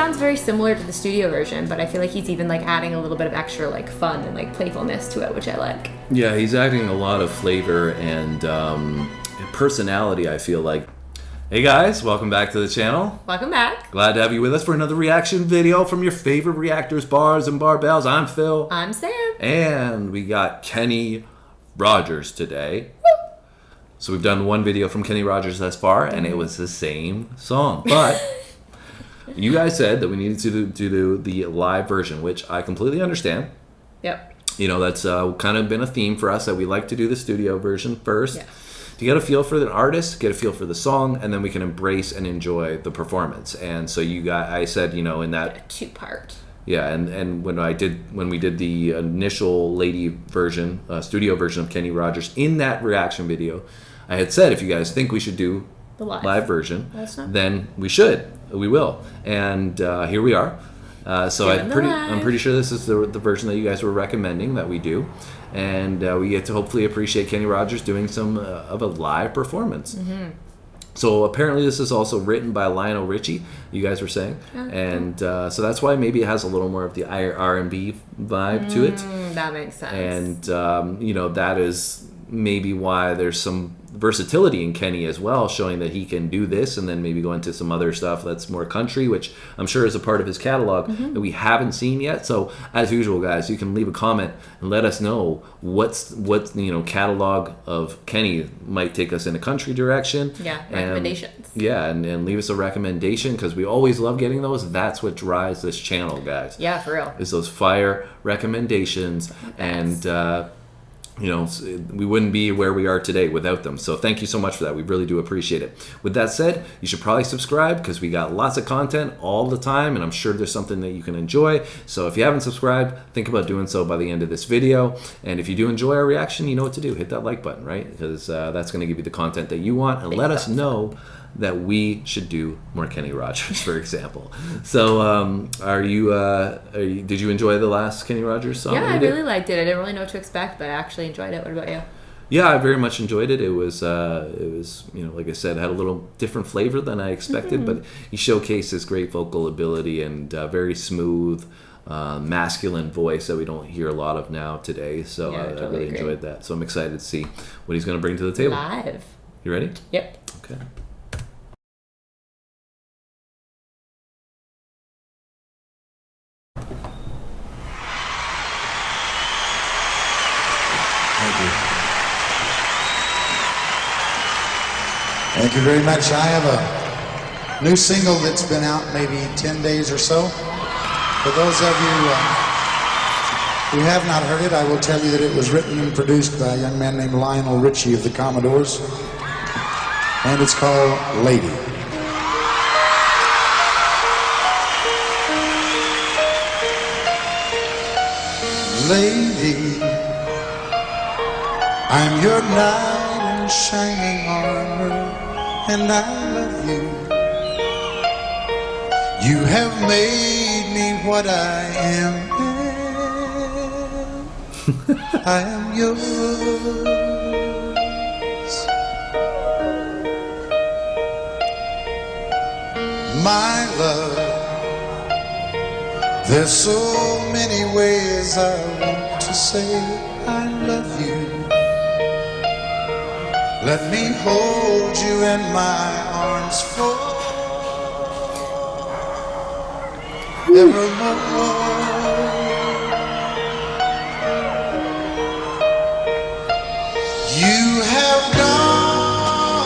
sounds very similar to the studio version, but I feel like he's even like adding a little bit of extra like fun and like playfulness to it, which I like. Yeah, he's adding a lot of flavor and personality, I feel like. Hey guys, welcome back to the channel. Welcome back. Glad to have you with us for another reaction video from your favorite reactors, bars, and barbells. I'm Phil. I'm Sam. And we got Kenny Rogers today. So we've done one video from Kenny Rogers thus far, and it was the same song. But you guys said that we needed to do the live version, which I completely understand. Yep. You know, that's kind of been a theme for us, that we like to do the studio version first. Yeah. To get a feel for the artist, get a feel for the song, and then we can embrace and enjoy the performance. And so I said, you know, in that two-part. Yeah, and when we did the initial lady version, studio version of Kenny Rogers, in that reaction video, I had said if you guys think we should do the live version, then we will, and here we are. So I'm pretty sure this is the version that you guys were recommending that we do, and we get to hopefully appreciate Kenny Rogers doing some of a live performance. Mm-hmm. So apparently this is also written by Lionel Richie, you guys were saying, and so that's why maybe it has a little more of the R&B vibe to it. That makes sense. And you know, that is maybe why there's some versatility in Kenny as well, showing that he can do this and then maybe go into some other stuff that's more country, which I'm sure is a part of his catalog that we haven't seen yet. So as usual, guys, you can leave a comment and let us know what you know, catalog of Kenny might take us in a country direction. Yeah, recommendations. And leave us a recommendation, because we always love getting those. That's what drives this channel, guys. Yeah, for real. Is those fire recommendations. And you know, we wouldn't be where we are today without them. So thank you so much for that. We really do appreciate it. With that said, you should probably subscribe, because we got lots of content all the time, and I'm sure there's something that you can enjoy. So if you haven't subscribed, think about doing so by the end of this video. And if you do enjoy our reaction, you know what to do. Hit that like button, right? Because that's going to give you the content that you want, and let us know that we should do more Kenny Rogers, for example. So, did you enjoy the last Kenny Rogers song? Yeah, I really liked it. I didn't really know what to expect, but I actually enjoyed it. What about you? Yeah, I very much enjoyed it. It was, you know, like I said, had a little different flavor than I expected, but he showcased his great vocal ability and very smooth, masculine voice that we don't hear a lot of now today. So yeah, I really enjoyed that. So I'm excited to see what he's going to bring to the table. Live. You ready? Yep. Okay. Thank you very much. I have a new single that's been out maybe 10 days or so. For those of you who have not heard it, I will tell you that it was written and produced by a young man named Lionel Richie of the Commodores. And it's called Lady. Lady, I'm your knight in shining armor, and I love you. You have made me what I am. I am yours. My love, there's so many ways I want to say I love you. Let me hold you in my arms forevermore. You have gone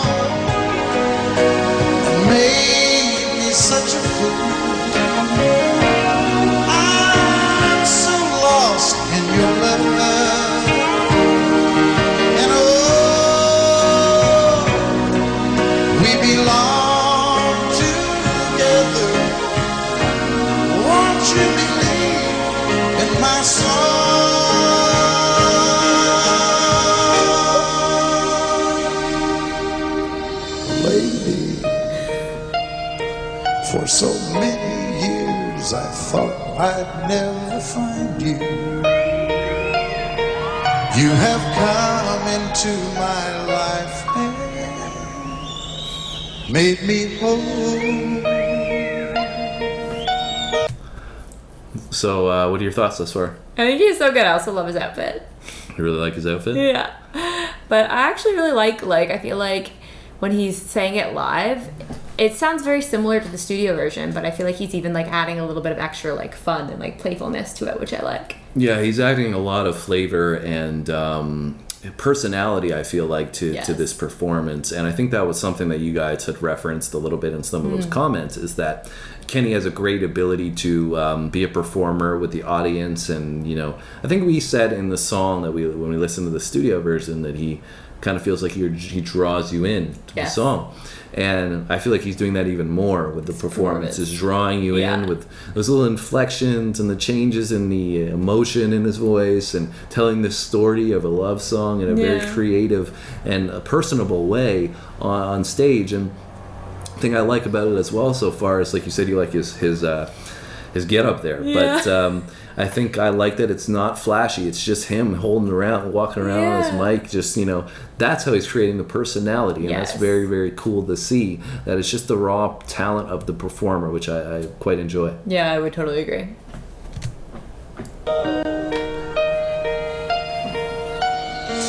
and made me such a fool. I'm so lost in your love, and oh, we belong together. Won't you believe in my song? Lady, for so many years I thought I'd never find you. You have come into my life and made me whole. So, what are your thoughts thus far? I think he's so good. I also love his outfit. You really like his outfit? Yeah. But I actually really like, I feel like when he's saying it live, it sounds very similar to the studio version, but I feel like he's even like adding a little bit of extra like fun and like playfulness to it, which I like. Yeah, he's adding a lot of flavor and personality, I feel like, to this performance. And I think that was something that you guys had referenced a little bit in some of those comments, is that Kenny has a great ability to be a performer with the audience. And, you know, I think we said in the song that when we listened to the studio version that he kind of feels like he draws you in to the song. And I feel like he's doing that even more with the performances, drawing you in with those little inflections and the changes in the emotion in his voice, and telling this story of a love song in a very creative and a personable way on stage. And the thing I like about it as well so far is, like you said, you like his get up there, but I think I like that it's not flashy. It's just him walking around on his mic. Just, you know, that's how he's creating the personality, and that's very, very cool to see. That it's just the raw talent of the performer, which I quite enjoy. Yeah, I would totally agree.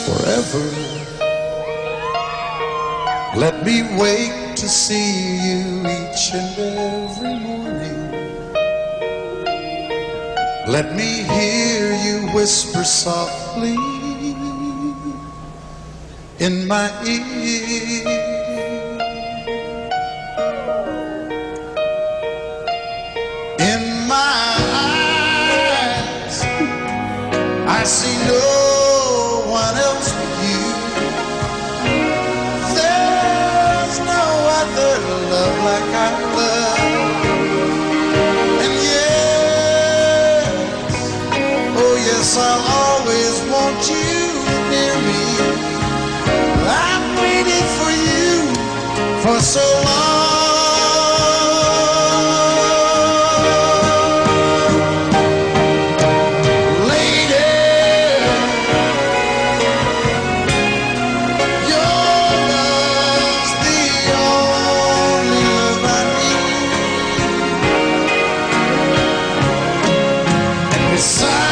Forever, let me wake to see you each and every morning. Let me hear you whisper softly in my ear. In my eyes, I see no one else but you. There's no other love like I love. Yes, I'll always want you near me. I've waited for you for so long. Lady, your love's the only love I need. And besides,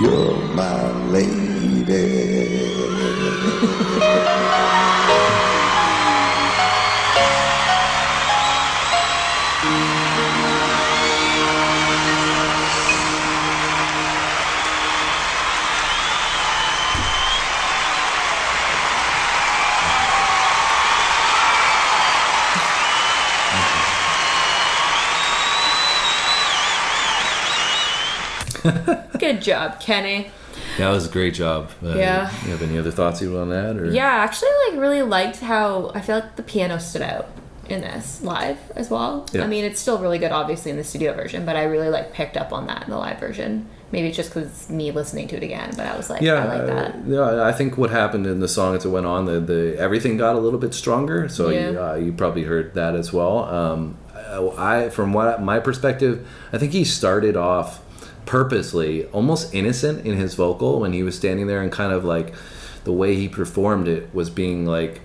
you're my lady. Good job, Kenny. That was a great job. Yeah. You have any other thoughts you want to add? Or? Yeah, I actually really liked how I feel like the piano stood out in this live as well. Yeah. I mean, it's still really good, obviously, in the studio version, but I really picked up on that in the live version. Maybe it's just because me listening to it again, but I was like, I like that. Yeah, I think what happened in the song as it went on, the everything got a little bit stronger. So you probably heard that as well. From my perspective, I think he started off purposely almost innocent in his vocal when he was standing there, and kind of like the way he performed it was being like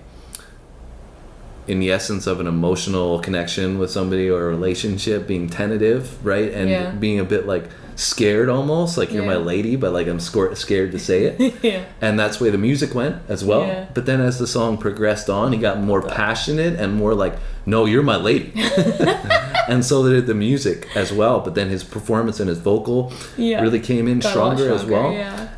in the essence of an emotional connection with somebody or a relationship, being tentative, right? And being a bit like scared, almost like you're my lady, but like I'm scared to say it. And that's the way the music went as well. But then as the song progressed on, he got more passionate and more like, no, you're my lady. And so did the music as well. But then his performance and his vocal really came in stronger as well.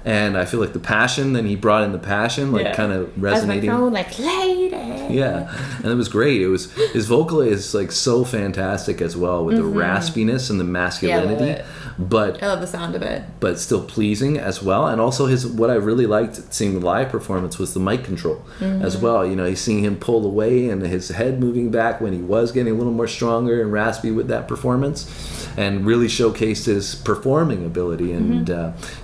And I feel like the passion, then he brought in the passion, like kind of resonating. As my phone, like, lady. Yeah, and it was great. It was, his vocal is like so fantastic as well, with the raspiness and the masculinity, it. but I love the sound of it. but still pleasing as well. And also his, what I really liked seeing the live performance was the mic control as well. You know, you seeing him pull away and his head moving back when he was getting a little more stronger and raspy with that performance, and really showcased his performing ability. And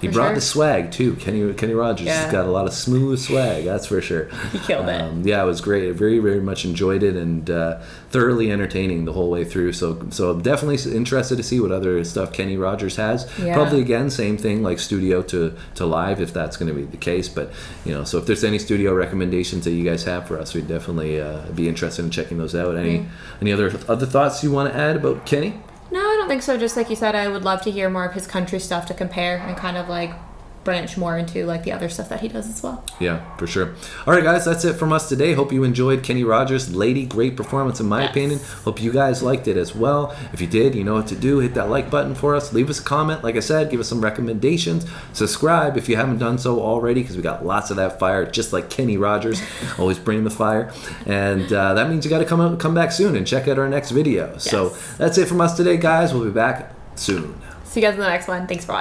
he For brought sure. the swag too. Kenny Rogers Yeah. has got a lot of smooth swag, that's for sure. He killed it. Yeah, it was great. I very, very much enjoyed it, and thoroughly entertaining the whole way through. So I'm definitely interested to see what other stuff Kenny Rogers has. Yeah. Probably again, same thing, like studio to live, if that's going to be the case. But you know, so if there's any studio recommendations that you guys have for us, we'd definitely be interested in checking those out. Any other thoughts you want to add about Kenny? No, I don't think so. Just like you said, I would love to hear more of his country stuff to compare and kind of like branch more into like the other stuff that he does as well. Yeah, for sure. All right, guys, that's it from us today. Hope you enjoyed Kenny Rogers' Lady. Great performance, in my opinion. Hope you guys liked it as well. If you did, you know what to do. Hit that like button for us. Leave us a comment. Like I said, give us some recommendations. Subscribe if you haven't done so already, because we got lots of that fire, just like Kenny Rogers, always bringing the fire. And that means you got to come back soon and check out our next video. So that's it from us today, guys. We'll be back soon. See you guys in the next one. Thanks for watching.